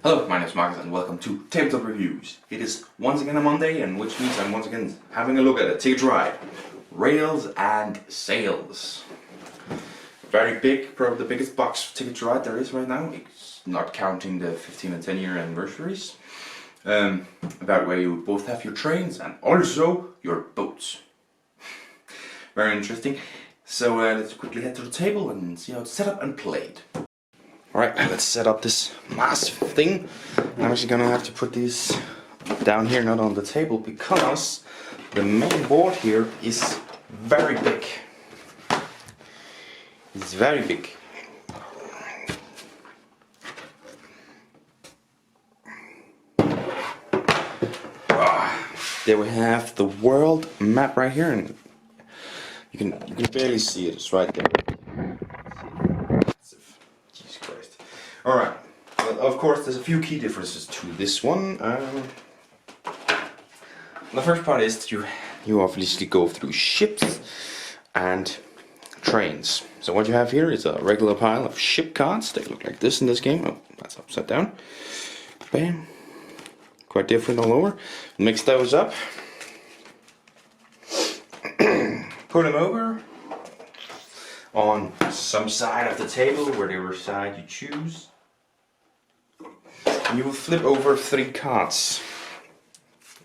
Hello, my name is Marcus and welcome to Tabletop Reviews. It is once again a Monday, and which means I'm once again having a look at a ticket ride. Rails and Sails. Very big, probably the biggest box ticket ride there is right now. It's not counting the 15 and 10 year anniversaries. About where you both have your trains and also your boats. Very interesting. So let's quickly head to the table and see how it's set up and played. Alright, let's set up this massive thing. I'm actually gonna have to put these down here, not on the table, because the main board here is very big. It's very big. There we have the world map right here, and you can barely see it. It's right there. Jesus Christ. Alright, well, of course there's a few key differences to this one. The first part is that you obviously go through ships and trains. So what you have here is a regular pile of ship cards. They look like this in this game. Oh, that's upside down. Bam. Quite different all over. Mix those up. Put them over on some side of the table, whatever side you choose. And you will flip over 3 cards.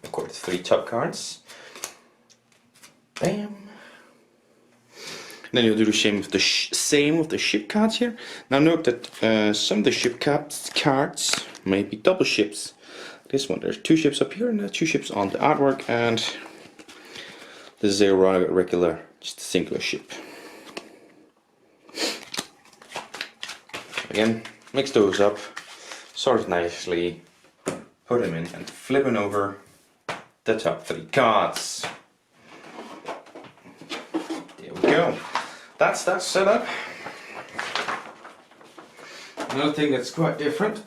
Of course, 3 top cards. Bam. Then you'll do the same with the ship cards here. Now note that some of the ship cards may be double ships. This one, there's 2 ships up here and there's 2 ships on the artwork, and this is a regular, just a singular ship. Again, mix those up, sort it nicely, put them in, and flipping over the top 3 cards. There we go. That's that set up. Another thing that's quite different.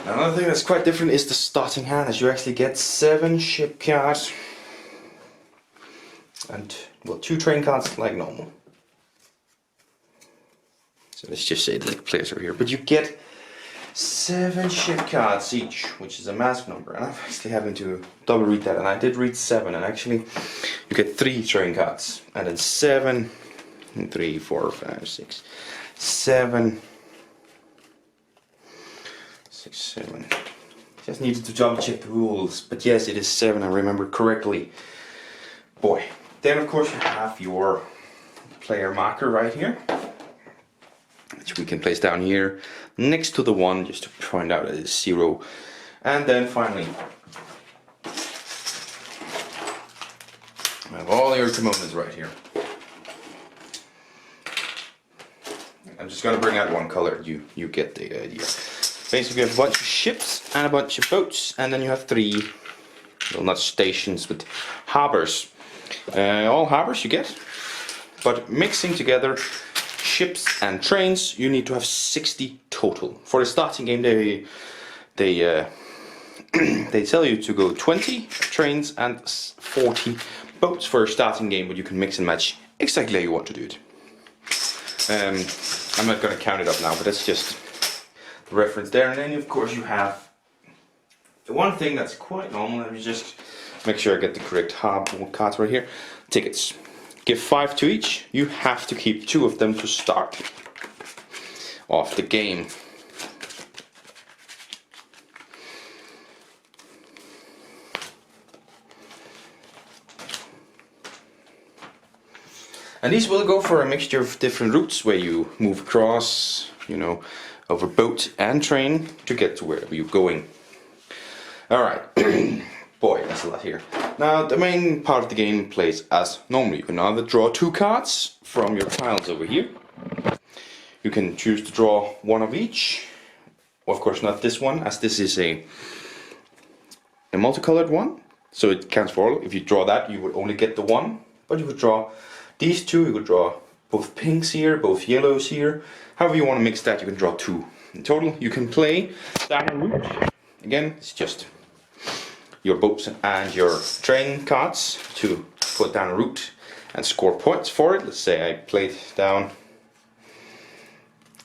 Another thing that's quite different is the starting hand, as you actually get 7 ship cards and, well, 2 train cards like normal. So let's just say the players are here, but you get 7 ship cards each, which is a massive number, and I'm actually having to double read that, and I did read 7, and actually you get 3 train cards, and then 7, 3, 4, 5, 6, 7, 6, 7. Just needed to double check the rules, but yes, it is 7. I remember correctly. Boy. Then of course you have your player marker right here, which we can place down here next to the 1, just to find out it is 0. And then finally, you have all your components right here. I'm just gonna bring out one color. You get the idea. Basically, you have a bunch of ships and a bunch of boats, and then you have 3, well, not stations, but harbors. All harbors you get, but mixing together ships and trains, you need to have 60 total. For the starting game, they tell you to go 20 trains and 40 boats for a starting game, but you can mix and match exactly how you want to do it. I'm not going to count it up now, but that's just the reference there. And then of course you have the one thing that's quite normal. Let me just make sure I get the correct cards right here. Tickets. Give 5 to each. You have to keep 2 of them to start off the game. And these will go for a mixture of different routes where you move across, you know, over boat and train to get to wherever you're going. Alright. Boy, that's a lot here. Now, the main part of the game plays as normally. You can either draw 2 cards from your piles over here. You can choose to draw 1 of each. Of course, not this one, as this is a multicolored one. So it counts for all. If you draw that, you would only get the 1. But you would draw these 2, you would draw both pinks here, both yellows here. However you want to mix that, you can draw 2. In total, you can play down a route. Again, it's just your boats and your train cards to put down a route and score points for it. Let's say I played down,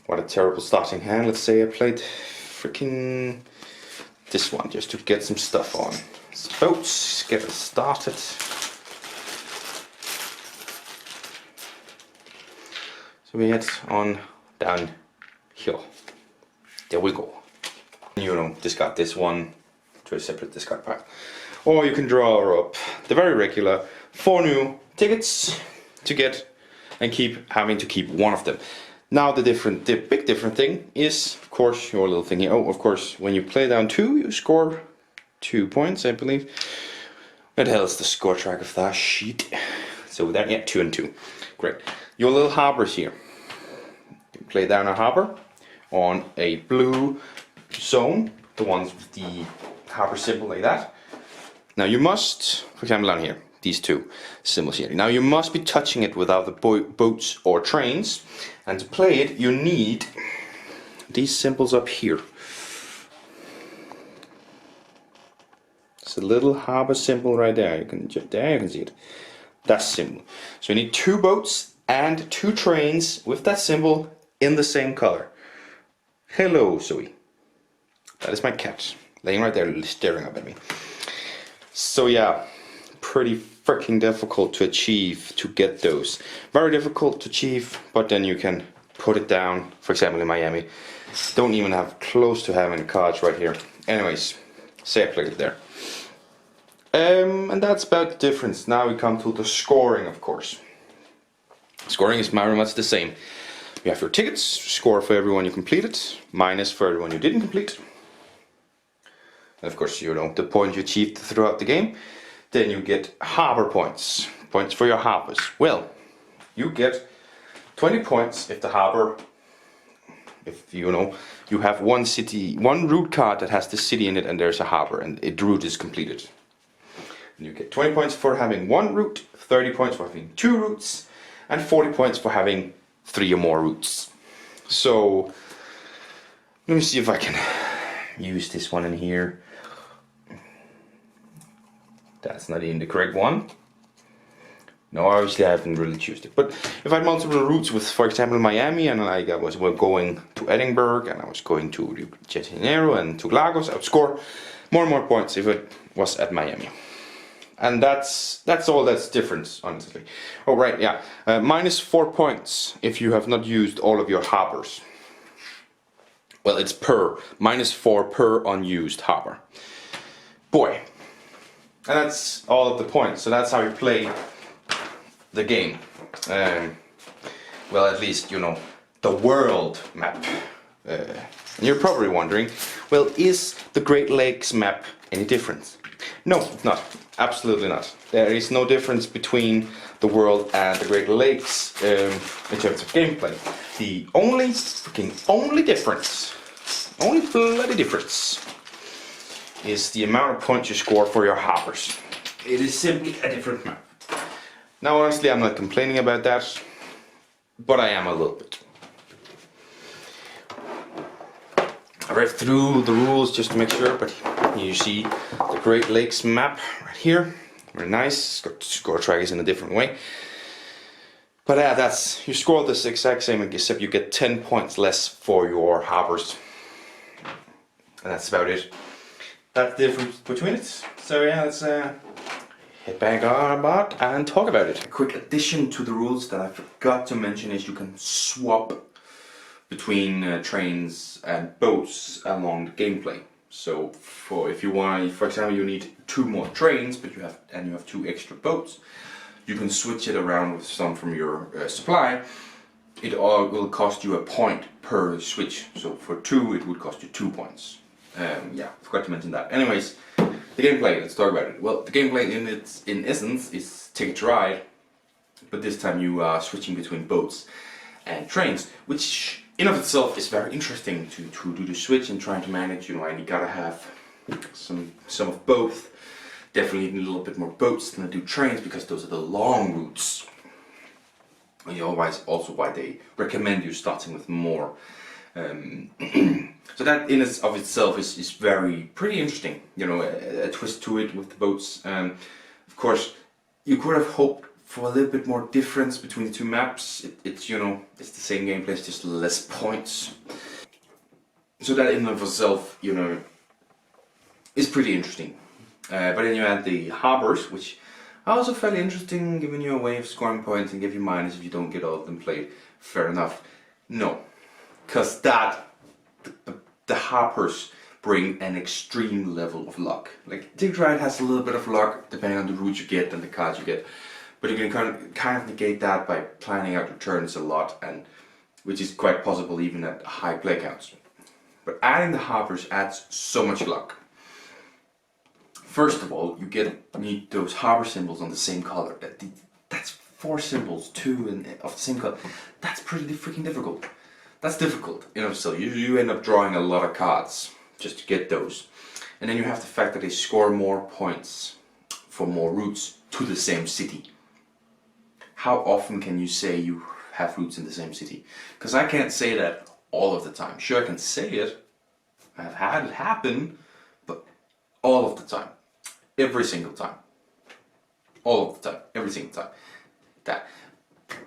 what a terrible starting hand. Let's say I played freaking this one just to get some stuff on. So boats, get it started. So we head on down here. There we go. You know, discard this one to a separate discard pile. Or you can draw up the very regular 4 new tickets to get and keep having to keep one of them. Now the big different thing is, of course, your little thingy. Oh, of course, when you play down 2, you score 2 points, I believe. What the hell is the score track of that sheet? So there, yeah, 2 and 2. Great. Your little harbors here. You play down a harbor on a blue zone, the ones with the harbor symbol like that. Now you must, for example down here, these 2 symbols here. Now you must be touching it without the boats or trains, and to play it you need these symbols up here. It's a little harbor symbol right there. You can see it. That symbol. So you need 2 boats and 2 trains with that symbol in the same color. Hello, Zoe. That is my cat, laying right there staring up at me. So yeah, pretty freaking difficult to achieve, to get those. Very difficult to achieve, but then you can put it down. For example, in Miami, don't even have close to having cards right here. Anyways, say I played it there. And that's about the difference. Now we come to the scoring, of course. Scoring is very much the same. You have your tickets, score for everyone you completed, minus for everyone you didn't complete. And of course, you know, the point you achieved throughout the game. Then you get harbor points. Points for your harbors. Well, you get 20 points if the harbor, if you know, you have one route card that has the city in it and there's a harbor and the route is completed. And you get 20 points for having 1 route, 30 points for having 2 routes, and 40 points for having 3 or more routes. So, let me see if I can use this one in here. That's not even the correct one. No, obviously I haven't really chosen it. But if I had multiple routes with, for example, Miami, and like I was going to Edinburgh, and I was going to Rio de Janeiro and to Lagos, I would score more and more points if it was at Miami. And that's all that's different, honestly. Oh right, yeah, minus 4 points if you have not used all of your harbors. Well, it's minus 4 per unused harbor. Boy. And that's all of the points, so that's how you play the game. Well, at least, you know, the world map. And you're probably wondering, well, is the Great Lakes map any different? No, it's not. Absolutely not. There is no difference between the world and the Great Lakes in terms of gameplay. The only difference, only bloody difference, is the amount of points you score for your harbors. It is simply a different map. Now honestly, I'm not complaining about that, but I am a little bit. I read through the rules just to make sure, but you see the Great Lakes map right here. Very nice. Score track is in a different way. But yeah, you score this exact same, except you get 10 points less for your harbors. And that's about it. That's the difference between it. So yeah, let's head back on about and talk about it. A quick addition to the rules that I forgot to mention is you can swap between trains and boats along the gameplay. So if you want, for example, you need 2 more trains, but you have 2 extra boats, you can switch it around with some from your supply. It all will cost you a point per switch. So for 2, it would cost you 2 points. Yeah, forgot to mention that. Anyways, the gameplay, let's talk about it. Well, the gameplay in essence is Ticket to Ride, but this time you are switching between boats and trains, which in of itself is very interesting to do the switch and trying to manage, you know, and you gotta have some of both. Definitely need a little bit more boats than I do trains because those are the long routes. And otherwise, also why they recommend you starting with more. So that in of itself is pretty interesting. You know, a twist to it with the boats. Of course, you could have hoped for a little bit more difference between the two maps. It's, you know, it's the same gameplay, it's just less points. So that in and of itself, you know, is pretty interesting. But then you add the harbors, which are also fairly interesting, giving you a way of scoring points and give you minus if you don't get all of them played. Fair enough. No, because the harbors bring an extreme level of luck. Like Dig Ride has a little bit of luck depending on the route you get and the cards you get, but you can kind of negate that by planning out your turns a lot, and which is quite possible even at high play counts. But adding the harbors adds so much luck. First of all, you need those harbor symbols on the same color. That's 4 symbols, 2 of the same color. That's pretty freaking difficult. That's difficult, you know. So you end up drawing a lot of cards just to get those, and then you have the fact that they score more points for more routes to the same city. How often can you say you have routes in the same city? Because I can't say that all of the time. Sure, I can say it. I've had it happen, but all of the time, every single time, all of the time, every single time. That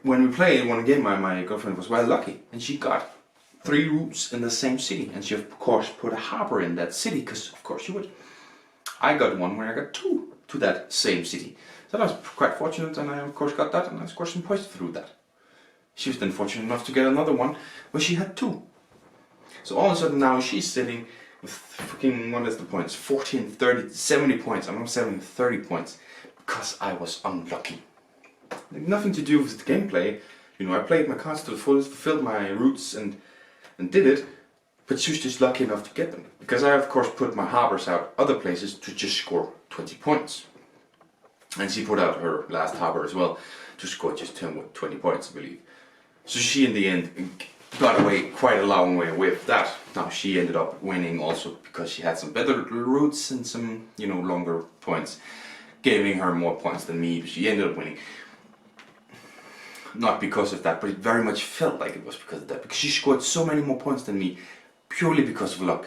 when we played one game, my girlfriend was well lucky, and she got 3 routes in the same city, and she of course put a harbor in that city, because of course she would. I got one where I got 2 to that same city, so I was quite fortunate, and I of course got that, and I scored some points through that. She was then fortunate enough to get another one where she had 2. So all of a sudden now she's sitting with fucking, what is the points? 14, 30, 70 points. I'm not selling 30 points because I was unlucky. Nothing to do with the gameplay. You know, I played my cards to the fullest, fulfilled my routes and did it, but she was just lucky enough to get them. Because I of course put my harbors out other places to just score 20 points. And she put out her last harbor as well to score just 20 points, I believe. So she in the end got away quite a long way with that. Now she ended up winning also because she had some better routes and some, you know, longer points, giving her more points than me, but she ended up winning. Not because of that, but it very much felt like it was because of that, because she scored so many more points than me purely because of luck.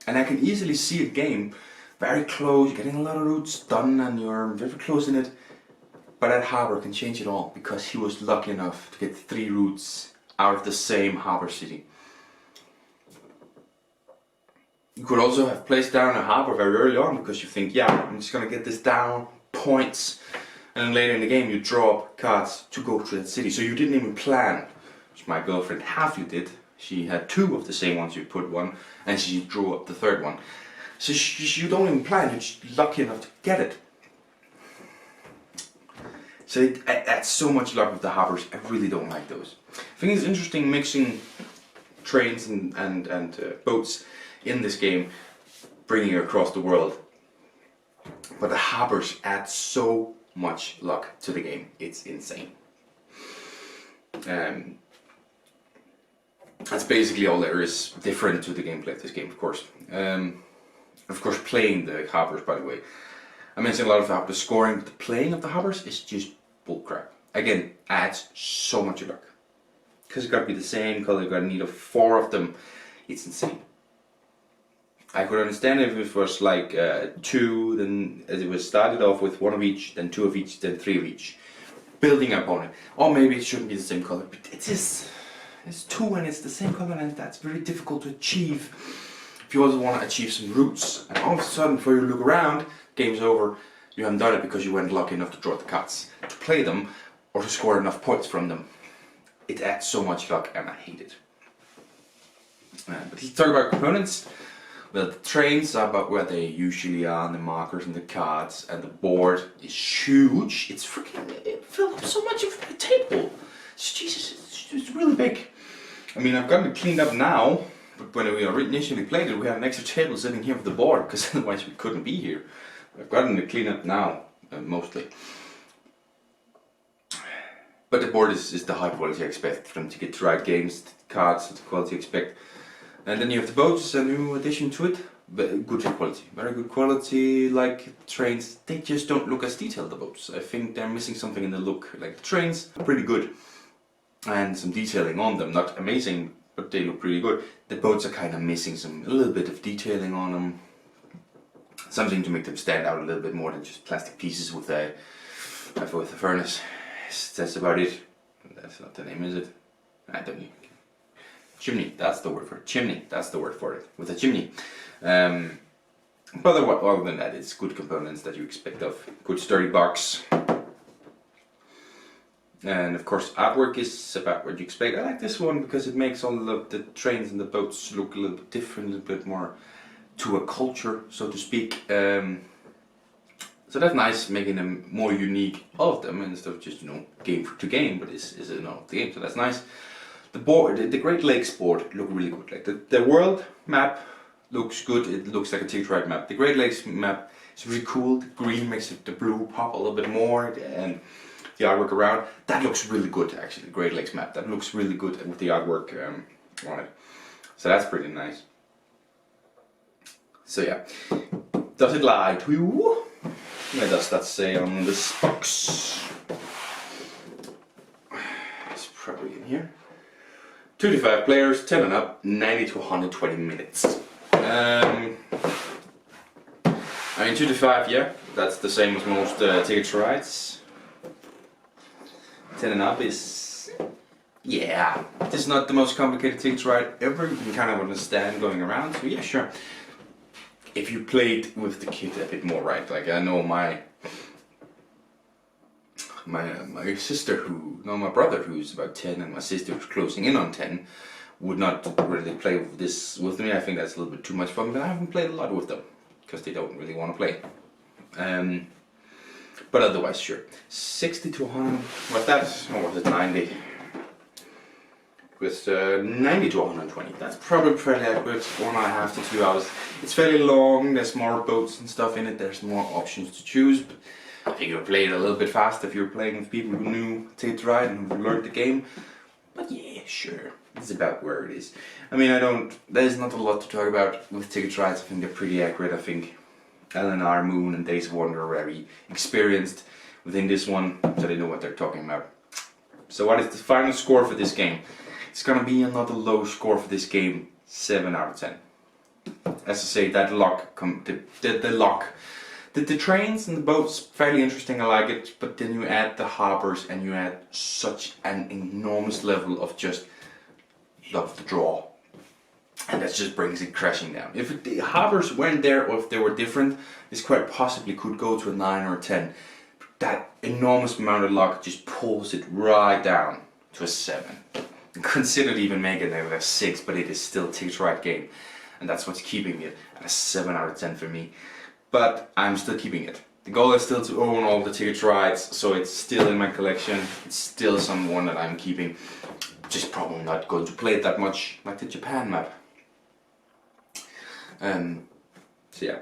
And I can easily see a game very close, you're getting a lot of routes done and you're very close in it, but that harbor can change it all because he was lucky enough to get 3 routes out of the same harbor city. You could also have placed down a harbor very early on because you think, yeah, I'm just gonna get this down, points, and then later in the game you draw up cards to go to that city. So you didn't even plan, which my girlfriend halfly did. She had 2 of the same ones, you put one, and she drew up the 3rd one. So you don't even plan, you're just lucky enough to get it. So it adds so much luck with the harbors. I really don't like those. I think it's interesting mixing trains and boats in this game, bringing it across the world. But the harbors add so much luck to the game. It's insane. That's basically all there is different to the gameplay of this game, of course. Of course, playing the harbors, by the way. I mentioned a lot about the scoring, but the playing of the harbors is just bullcrap. Again, adds so much luck. Because it's got to be the same color, you got to need 4 of them. It's insane. I could understand if it was like 2, then as it was started off with 1 of each, then 2 of each, then 3 of each. Building up on it. Or maybe it shouldn't be the same color, but it is. It's 2 and it's the same color, and that's very difficult to achieve. If you also want to achieve some routes, and all of a sudden before you look around, game's over, you haven't done it because you weren't lucky enough to draw the cards, to play them, or to score enough points from them. It adds so much luck and I hate it. But if you talk about components, well, the trains are about where they usually are, and the markers and the cards, and the board is huge. It's freaking, it filled up so much of the table. Jesus, it's really big. I mean, I've gotten it cleaned up now, but when we initially played it, we had an extra table sitting here with the board, because otherwise we couldn't be here. I've gotten it cleaned up now, mostly. But the board is the high quality I expect from to write games, the cards, the quality I expect. And then you have the boats, a new addition to it. good quality, very good quality. Like trains, they just don't look as detailed, the boats. I think they're missing something in the look. Like the trains are pretty good and some detailing on them, not amazing, but they look pretty good. The boats are kind of missing a little bit of detailing on them, something to make them stand out a little bit more than just plastic pieces with a furnace. That's about it. That's not the name, is it? I don't know. Chimney, that's the word for it. Chimney, that's the word for it. With a chimney. But other than that, it's good components that you expect of good sturdy box. And of course, artwork is about what you expect. I like this one because it makes all the trains and the boats look a little bit different, a little bit more to a culture, so to speak. So that's nice, making them more unique, all of them, instead of just, you know, game to game, but it's you know, the game, so that's nice. The board, the Great Lakes board look really good. Like the world map looks good, it looks like a Ticket to Ride map. The Great Lakes map is really cool, the green makes the blue pop a little bit more, and the artwork around, that looks really good actually, the Great Lakes map. That looks really good with the artwork on it. So that's pretty nice. So yeah, does it lie to you? What does that say on this box? It's probably in here. 2 to 5 players, 10 and up, 90 to 120 minutes. I mean 2 to 5, yeah, that's the same as most Ticket to Rides. 10 and up is, yeah, this is not the most complicated Ticket to Ride ever. You can kind of understand going around, so yeah, sure. If you played with the kid a bit more, right? Like I know my sister my brother who's about 10 and my sister who's closing in on 10 would not really play with this with me. I think that's a little bit too much fun, but I haven't played a lot with them because they don't really want to play. But otherwise, sure. 60 to 100, what's that? Or was it 90? With 90 to 120. That's probably fairly accurate. 1.5 to 2 hours. It's fairly long. There's more boats and stuff in it. There's more options to choose. But I think you'll play it a little bit faster if you're playing with people who knew Ticket to Ride and who learned the game. But yeah, sure. It's about where it is. I mean, there's not a lot to talk about with Ticket to Rides. I think they're pretty accurate. I think LNR, Moon and Days of Wonder are very experienced within this one, so they know what they're talking about. So what is the final score for this game? It's gonna be another low score for this game, 7 out of 10. As I say, that lock, the trains and the boats, fairly interesting, I like it, but then you add the harbors and you add such an enormous level of just love the draw. And that just brings it crashing down. If the harbors weren't there or if they were different, this quite possibly could go to a 9 or a 10. That enormous amount of luck just pulls it right down to a 7. Considered even making it a 6, but it is still a Ticket to Ride game, and that's what's keeping it at a 7 out of 10 for me. But I'm still keeping it. The goal is still to own all the Ticket to Rides, so it's still in my collection. It's still someone that I'm keeping. Just probably not going to play it that much, like the Japan map. So yeah.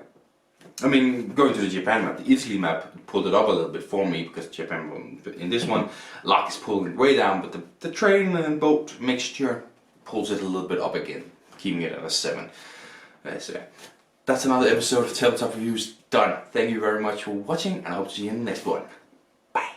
I mean, going to the Japan map, the Italy map pulled it up a little bit for me because Japan, in this one, lock is pulling it way down, but the train and boat mixture pulls it a little bit up again, keeping it at a 7. So yeah, that's another episode of Tabletop Reviews done. Thank you very much for watching, and I hope to see you in the next one. Bye.